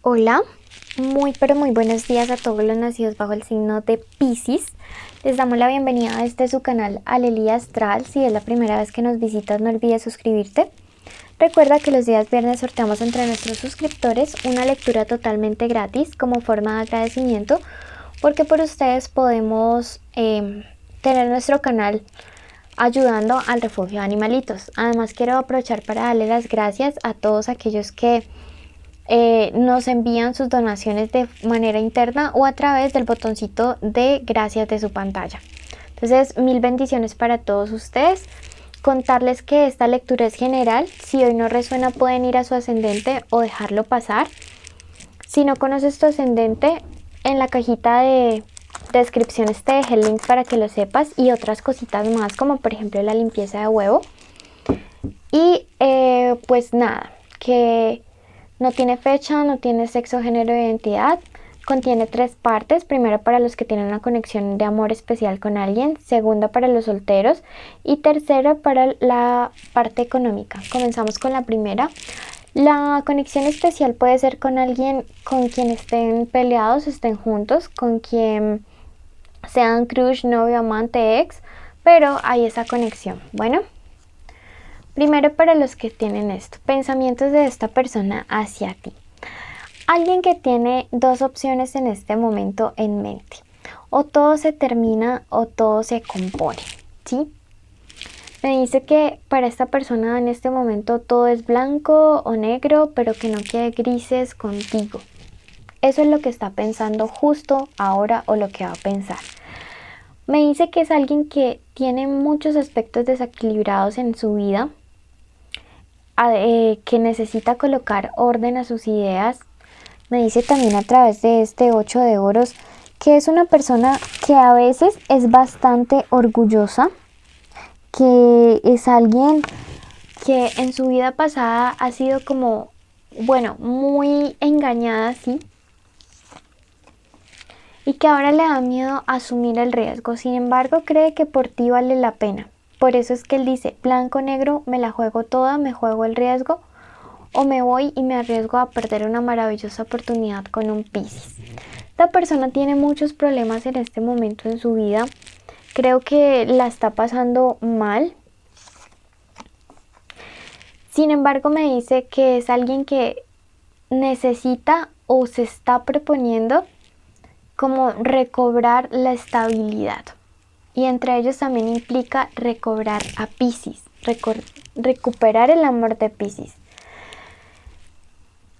Hola, muy pero muy buenos días a todos los nacidos bajo el signo de Piscis. Les damos la bienvenida a su canal Alelia Astral. Si es la primera vez que nos visitas, no olvides suscribirte. Recuerda que los días viernes sorteamos entre nuestros suscriptores una lectura totalmente gratis como forma de agradecimiento, porque por ustedes podemos tener nuestro canal ayudando al refugio de animalitos. Además, quiero aprovechar para darle las gracias a todos aquellos que nos envían sus donaciones de manera interna o a través del botoncito de gracias de su pantalla. Entonces, mil bendiciones para todos ustedes. Contarles que esta lectura es general. Si hoy no resuena, pueden ir a su ascendente o dejarlo pasar. Si no conoces tu ascendente, en la cajita de descripciones te dejé el link para que lo sepas y otras cositas más, como por ejemplo la limpieza de huevo. Y pues nada, que no tiene fecha, no tiene sexo, género e identidad. Contiene 3 partes. Primero, para los que tienen una conexión de amor especial con alguien. Segunda, para los solteros. Y tercera, para la parte económica. Comenzamos con la primera. La conexión especial puede ser con alguien con quien estén peleados, estén juntos, con quien sean crush, novio, amante, ex, pero hay esa conexión. Bueno, primero, para los que tienen esto, pensamientos de esta persona hacia ti. Alguien que tiene dos opciones en este momento en mente. O todo se termina o todo se compone, ¿sí? Me dice que para esta persona en este momento todo es blanco o negro, pero que no quede grises contigo. Eso es lo que está pensando justo ahora o lo que va a pensar. Me dice que es alguien que tiene muchos aspectos desequilibrados en su vida, que necesita colocar orden a sus ideas. Me dice también a través de este 8 de oros que es una persona que a veces es bastante orgullosa, que es alguien que en su vida pasada ha sido como, bueno, muy engañada, sí, y que ahora le da miedo asumir el riesgo. Sin embargo, cree que por ti vale la pena. Por eso es que él dice, blanco negro, me la juego toda, me juego el riesgo, o me voy y me arriesgo a perder una maravillosa oportunidad con un Piscis. Esta persona tiene muchos problemas en este momento en su vida. Creo que la está pasando mal. Sin embargo, me dice que es alguien que necesita o se está proponiendo como recobrar la estabilidad. Y entre ellos también implica recobrar a Piscis, recuperar el amor de Piscis.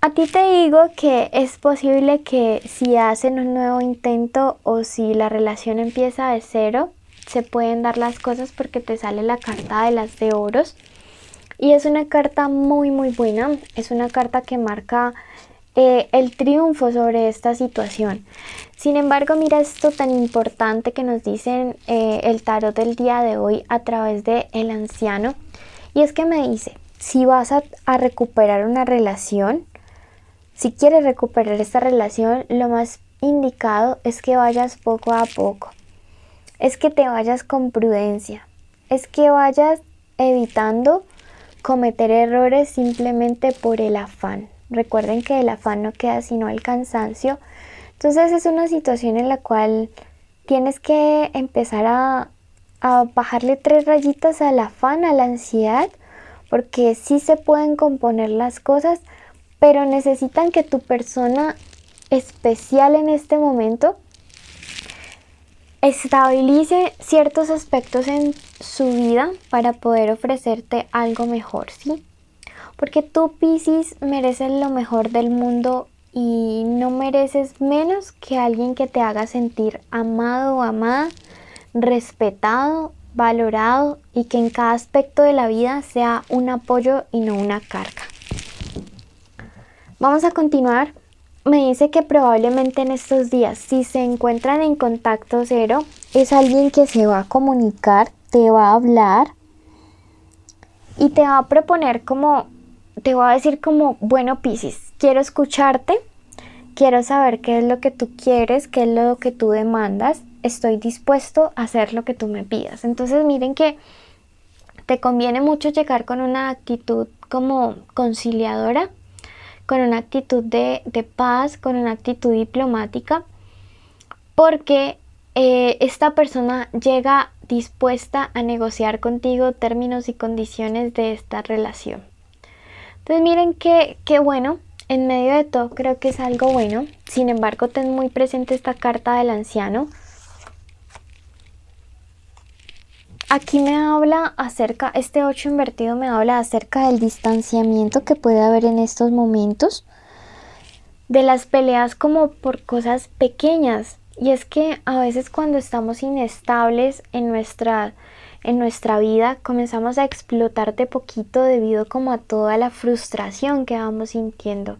A ti te digo que es posible que si hacen un nuevo intento o si la relación empieza de cero, se pueden dar las cosas porque te sale la carta de las de oros. Y es una carta muy muy buena, es una carta que marca el triunfo sobre esta situación. Sin embargo, mira esto tan importante que nos dicen el tarot del día de hoy a través de el anciano. Y es que me dice, si vas a recuperar una relación, si quieres recuperar esta relación, lo más indicado es que vayas poco a poco. Es que te vayas con prudencia. Es que vayas evitando cometer errores simplemente por el afán. Recuerden que el afán no queda sino el cansancio. Entonces es una situación en la cual tienes que empezar a bajarle 3 rayitas al afán, a la ansiedad, porque sí se pueden componer las cosas, pero necesitan que tu persona especial en este momento estabilice ciertos aspectos en su vida para poder ofrecerte algo mejor, ¿sí? Porque tú, Piscis, mereces lo mejor del mundo y no mereces menos que alguien que te haga sentir amado o amada, respetado, valorado y que en cada aspecto de la vida sea un apoyo y no una carga. Vamos a continuar. Me dice que probablemente en estos días, si se encuentran en contacto cero, es alguien que se va a comunicar, te va a hablar y te va a proponer como, te va a decir como, bueno, Piscis, quiero escucharte, quiero saber qué es lo que tú quieres, qué es lo que tú demandas, estoy dispuesto a hacer lo que tú me pidas. Entonces miren que te conviene mucho llegar con una actitud como conciliadora, con una actitud de paz, con una actitud diplomática, porque esta persona llega dispuesta a negociar contigo términos y condiciones de esta relación. Entonces miren qué bueno, en medio de todo creo que es algo bueno. Sin embargo, ten muy presente esta carta del anciano. Aquí me habla acerca, este 8 invertido me habla acerca del distanciamiento que puede haber en estos momentos, de las peleas como por cosas pequeñas. Y es que a veces cuando estamos inestables en nuestra vida, comenzamos a explotar de poquito debido como a toda la frustración que vamos sintiendo.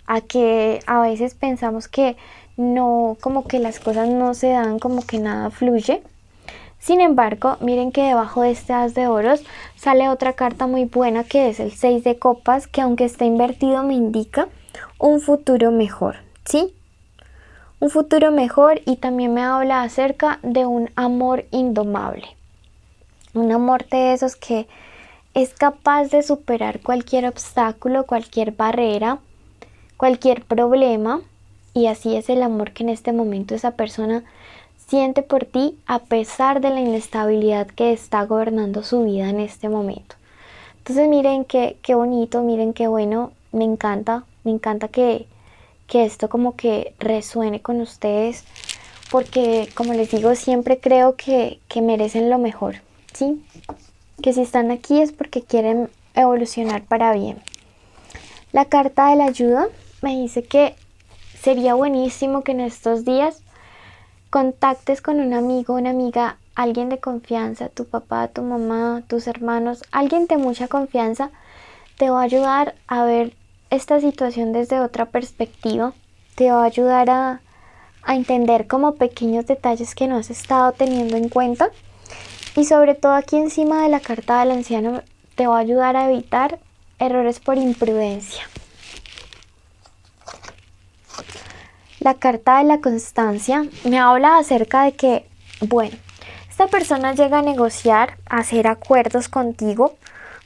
A que a veces pensamos que no, como que las cosas no se dan, como que nada fluye. Sin embargo, miren que debajo de este as de oros sale otra carta muy buena, que es el 6 de copas, que aunque está invertido me indica un futuro mejor, ¿sí? Un futuro mejor, y también me habla acerca de un amor indomable. Un amor de esos que es capaz de superar cualquier obstáculo, cualquier barrera, cualquier problema, y así es el amor que en este momento esa persona siente por ti a pesar de la inestabilidad que está gobernando su vida en este momento. Entonces miren qué bonito, miren qué bueno, me encanta que esto como que resuene con ustedes, porque como les digo, siempre creo que merecen lo mejor, ¿sí? Que si están aquí es porque quieren evolucionar para bien. La carta de la ayuda me dice que sería buenísimo que en estos días contactes con un amigo, una amiga, alguien de confianza, tu papá, tu mamá, tus hermanos, alguien de mucha confianza, te va a ayudar a ver esta situación desde otra perspectiva, te va a ayudar a entender como pequeños detalles que no has estado teniendo en cuenta, y sobre todo aquí encima de la carta del anciano te va a ayudar a evitar errores por imprudencia. La carta de la constancia me habla acerca de que, bueno, esta persona llega a negociar, a hacer acuerdos contigo,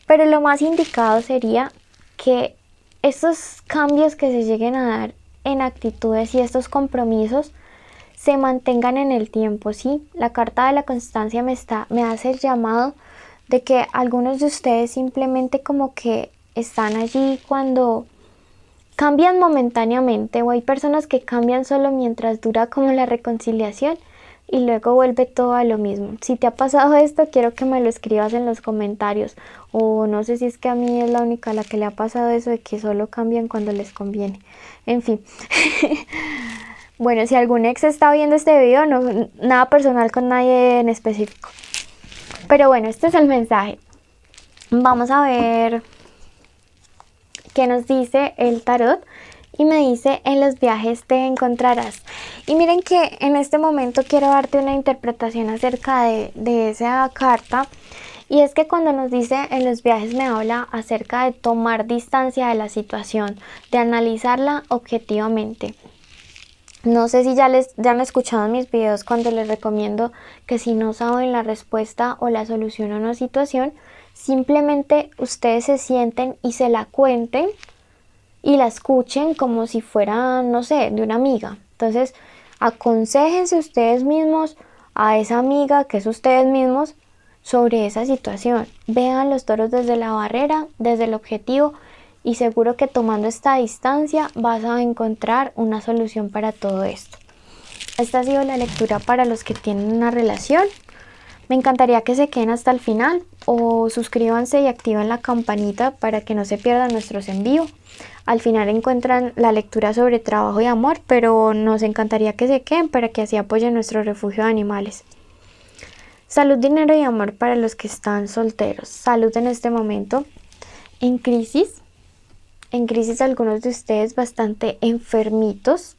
pero lo más indicado sería que estos cambios que se lleguen a dar en actitudes y estos compromisos se mantengan en el tiempo, ¿sí? La carta de la constancia me hace el llamado de que algunos de ustedes simplemente como que están allí cuando cambian momentáneamente, o hay personas que cambian solo mientras dura como la reconciliación y luego vuelve todo a lo mismo. Si te ha pasado esto, quiero que me lo escribas en los comentarios, o no sé si es que a mí es la única a la que le ha pasado eso de que solo cambian cuando les conviene. En fin. Bueno, si algún ex está viendo este video, no, nada personal con nadie en específico. Pero bueno, este es el mensaje. Vamos a ver qué nos dice el tarot, y me dice: en los viajes te encontrarás. Y miren que en este momento quiero darte una interpretación acerca de esa carta, y es que cuando nos dice en los viajes me habla acerca de tomar distancia de la situación, de analizarla objetivamente. No sé si ya han escuchado en mis videos cuando les recomiendo que si no saben la respuesta o la solución a una situación, simplemente ustedes se sienten y se la cuenten y la escuchen como si fuera, no sé, de una amiga. Entonces, aconséjense ustedes mismos a esa amiga que es ustedes mismos sobre esa situación. Vean los toros desde la barrera, desde el objetivo, y seguro que tomando esta distancia vas a encontrar una solución para todo esto. Esta ha sido la lectura para los que tienen una relación. Me encantaría que se queden hasta el final, o suscríbanse y activen la campanita para que no se pierdan nuestros envíos. Al final encuentran la lectura sobre trabajo y amor, pero nos encantaría que se queden para que así apoyen nuestro refugio de animales. Salud, dinero y amor para los que están solteros. Salud en este momento. En crisis algunos de ustedes bastante enfermitos.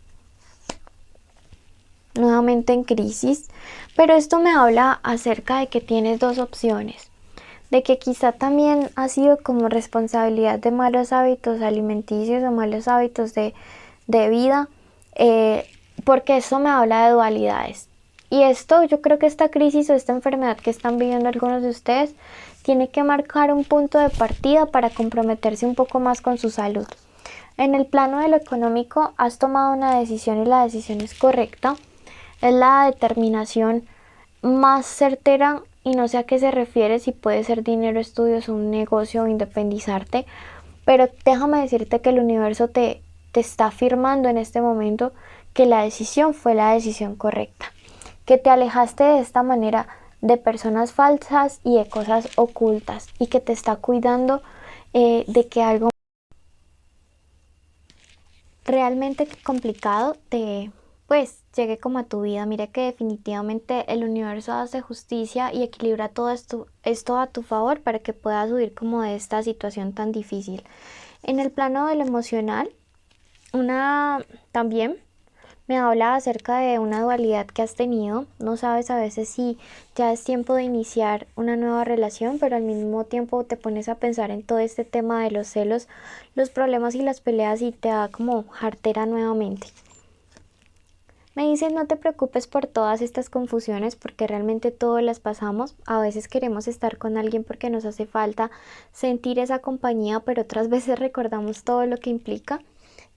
Nuevamente en crisis, pero esto me habla acerca de que tienes dos opciones, de que quizá también ha sido como responsabilidad de malos hábitos alimenticios o malos hábitos de vida, porque eso me habla de dualidades. Y esto, yo creo que esta crisis o esta enfermedad que están viviendo algunos de ustedes tiene que marcar un punto de partida para comprometerse un poco más con su salud. En el plano de lo económico has tomado una decisión y la decisión es correcta. Es la determinación más certera y no sé a qué se refiere, si puede ser dinero, estudios, un negocio o independizarte. Pero déjame decirte que el universo te está afirmando en este momento que la decisión fue la decisión correcta. Que te alejaste de esta manera de personas falsas y de cosas ocultas y que te está cuidando de que algo realmente complicado te pues llegue como a tu vida. Mira que definitivamente el universo hace justicia y equilibra todo esto a tu favor para que puedas huir como de esta situación tan difícil. En el plano de lo emocional, una también me habla acerca de una dualidad que has tenido. No sabes a veces si ya es tiempo de iniciar una nueva relación, pero al mismo tiempo te pones a pensar en todo este tema de los celos, los problemas y las peleas y te da como jartera nuevamente. Me dicen no te preocupes por todas estas confusiones porque realmente todas las pasamos. A veces queremos estar con alguien porque nos hace falta sentir esa compañía, pero otras veces recordamos todo lo que implica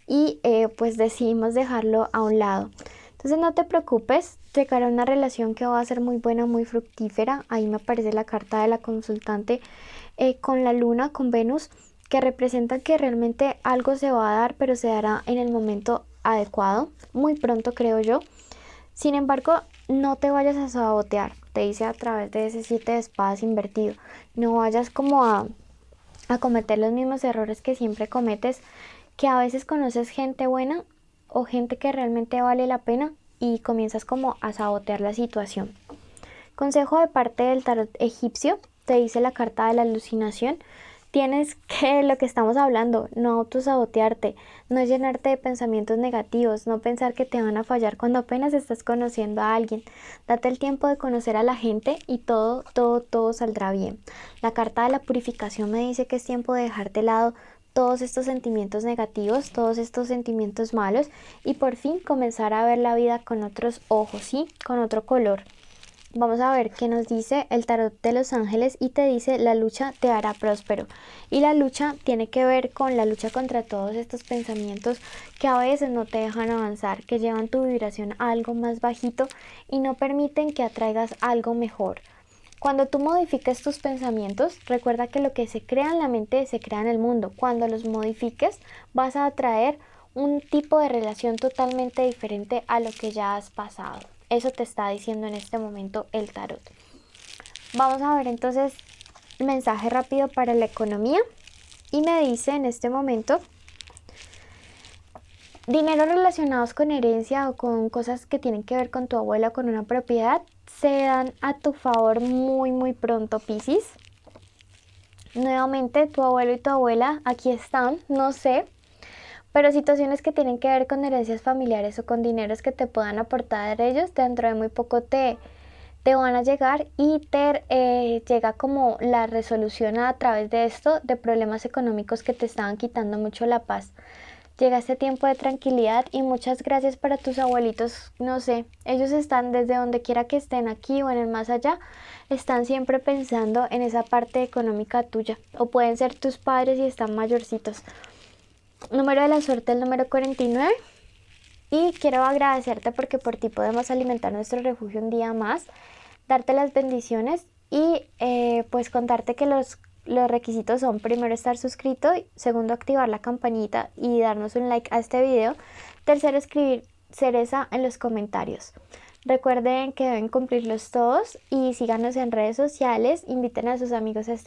y pues decidimos dejarlo a un lado. Entonces no te preocupes, llegará una relación que va a ser muy buena, muy fructífera. Ahí me aparece la carta de la consultante con la luna, con Venus, que representa que realmente algo se va a dar, pero se dará en el momento adecuado, muy pronto creo yo. Sin embargo, no te vayas a sabotear, te dice a través de ese 7 de espadas invertido. No vayas como a cometer los mismos errores que siempre cometes, que a veces conoces gente buena o gente que realmente vale la pena y comienzas como a sabotear la situación. Consejo de parte del tarot egipcio, te dice la carta de la alucinación. Tienes que, lo que estamos hablando, no autosabotearte, no llenarte de pensamientos negativos, no pensar que te van a fallar cuando apenas estás conociendo a alguien. Date el tiempo de conocer a la gente y todo saldrá bien. La carta de la purificación me dice que es tiempo de dejar de lado todos estos sentimientos negativos, todos estos sentimientos malos y por fin comenzar a ver la vida con otros ojos, ¿sí? Con otro color. Vamos a ver qué nos dice el tarot de los ángeles y te dice la lucha te hará próspero. Y la lucha tiene que ver con la lucha contra todos estos pensamientos que a veces no te dejan avanzar, que llevan tu vibración a algo más bajito y no permiten que atraigas algo mejor. Cuando tú modifiques tus pensamientos, recuerda que lo que se crea en la mente se crea en el mundo. Cuando los modifiques, vas a atraer un tipo de relación totalmente diferente a lo que ya has pasado. Eso te está diciendo en este momento el tarot. Vamos a ver entonces el mensaje rápido para la economía. Y me dice en este momento, dinero relacionados con herencia o con cosas que tienen que ver con tu abuela o con una propiedad se dan a tu favor muy pronto, Piscis. Nuevamente tu abuelo y tu abuela aquí están, no sé, pero situaciones que tienen que ver con herencias familiares o con dineros que te puedan aportar ellos, dentro de muy poco te van a llegar y te llega como la resolución a través de esto de problemas económicos que te estaban quitando mucho la paz. Llega este tiempo de tranquilidad y muchas gracias para tus abuelitos, no sé, ellos están desde donde quiera que estén aquí o en el más allá, están siempre pensando en esa parte económica tuya o pueden ser tus padres y están mayorcitos. Número de la suerte, el número 49. Y quiero agradecerte porque por ti podemos alimentar nuestro refugio un día más, darte las bendiciones y pues contarte que los requisitos son primero estar suscrito, segundo activar la campanita y darnos un like a este video, tercero escribir cereza en los comentarios. Recuerden que deben cumplirlos todos y síganos en redes sociales, inviten a sus amigos a este